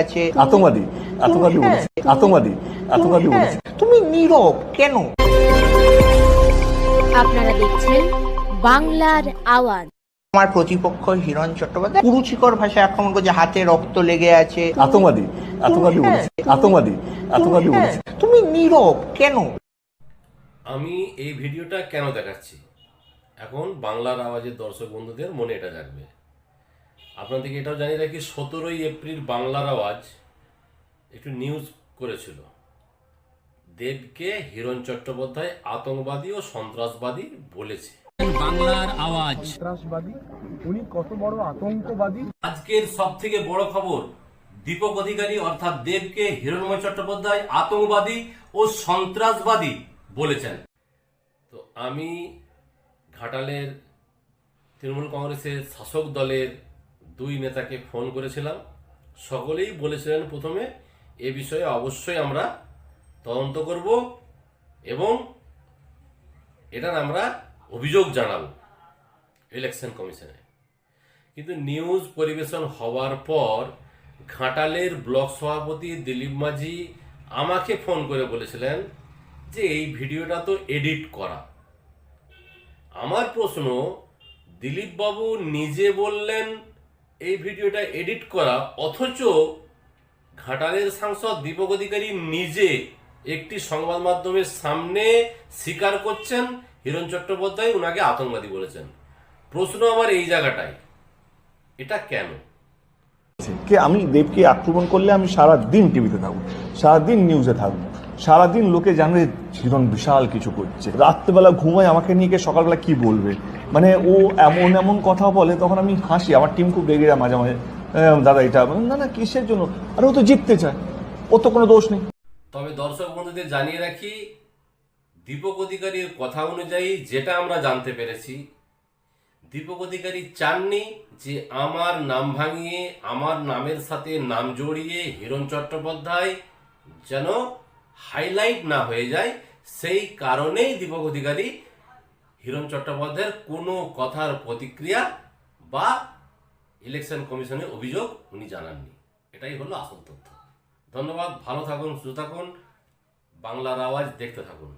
আছে আতঙ্কবাদী আতঙ্কবাদী বলেছে আতঙ্কবাদী আতঙ্কবাদী বলেছে তুমি নীরব কেন? আপনারা দেখছেন বাংলার আওয়াজ। আমার প্রতিপক্ষ হিরণ চট্টোপাধ্যায় কুরুচিকর ভাষায় আক্রমণ করছে, হাতে রক্ত লেগে আছে। আতঙ্কবাদী আতঙ্কবাদী বলেছে আতঙ্কবাদী আতঙ্কবাদী বলেছে তুমি নীরব কেন? আমি এই ভিডিওটা কেন দেখাচ্ছি, এখন বাংলার আওয়াজের দর্শক বন্ধুদের মনে এটা রাখবে। আপনাদেরকে এটাও জানিয়ে রাখি, 17ই এপ্রিল বাংলার আওয়াজ একটু নিউজ করেছিল, দেবকে হিরণ চট্টোপাধ্যায় আতঙ্কবাদী ও সন্ত্রাসবাদী বলেছে। বাংলার আওয়াজ সন্ত্রাসবাদী, উনি কত বড় আতঙ্কবাদী। আজকের সব থেকে বড় খবর, দীপক অধিকারী অর্থাৎ দেবকে হিরণময় চট্টোপাধ্যায় আতঙ্কবাদী ও সন্ত্রাসবাদী বলেছেন। তো আমি ঘাটালের তৃণমূল কংগ্রেসের শাসক দলের দুই নেতাকে ফোন করেছিলাম। সকলেই বলেছিলেন প্রথমে এ বিষয়ে অবশ্যই আমরা তদন্ত করব এবং এটার আমরা অভিযোগ জানাবো ইলেকশন কমিশনে। কিন্তু নিউজ পরিবেশন হওয়ার পর ঘাটালের ব্লক সভাপতি দিলীপ মাঝি আমাকে ফোন করে বলেছিলেন যে এই ভিডিওটা তো এডিট করা। আমার প্রশ্ন, দিলীপ বাবু নিজে বললেন এই ভিডিওটা এডিট করা, অথচ ঘাটালের সাংসদ দীপক অধিকারী নিজে একটি সংবাদ মাধ্যমের সামনে স্বীকার করছেন হিরণ চট্টোপাধ্যায় ওনাকে আতঙ্কবাদী বলেছেন। প্রশ্ন আমার এই জায়গাটাই, এটা কেন? কে আমি দেবকে আক্রমণ করলে আমি সারাদিন টিভিতে থাকবো, সারাদিন নিউজে থাকবো, সারাদিন লোকে জানবে হিরণ বিশাল কিছু করছে। রাত্রেবেলা ঘুমায় আমাকে নিয়ে গিয়ে সকালবেলা কি বলবে, মানে ও এমন এমন কথা বলে, তখন আমি হাসি। আমার টিম খুব রেগে যায় মাঝে মাঝে, দাদা এটা না না কিসের জন্য, আর ও তো জিততে চায়, ও তো কোনো দোষ নেই। তবে দর্শক বন্ধুদের জানিয়ে রাখি, দীপক অধিকারীর কথা অনুযায়ী যেটা আমরা জানতে পেরেছি, দীপক অধিকারী চাননি যে আমার নাম ভাঙিয়ে আমার নামের সাথে নাম জড়িয়ে হিরণ চট্টোপাধ্যায় যেন হাইলাইট না হয়ে যায়। সেই কারণেই দীপক অধিকারী হিরণ চট্টোপাধ্যায়ের কোনো কথার প্রতিক্রিয়া বা ইলেকশন কমিশনে অভিযোগ উনি জানাননি। এটাই হলো আসল তথ্য। ধন্যবাদ, ভালো থাকুন, সুস্থ থাকুন, বাংলার আওয়াজ দেখতে থাকুন।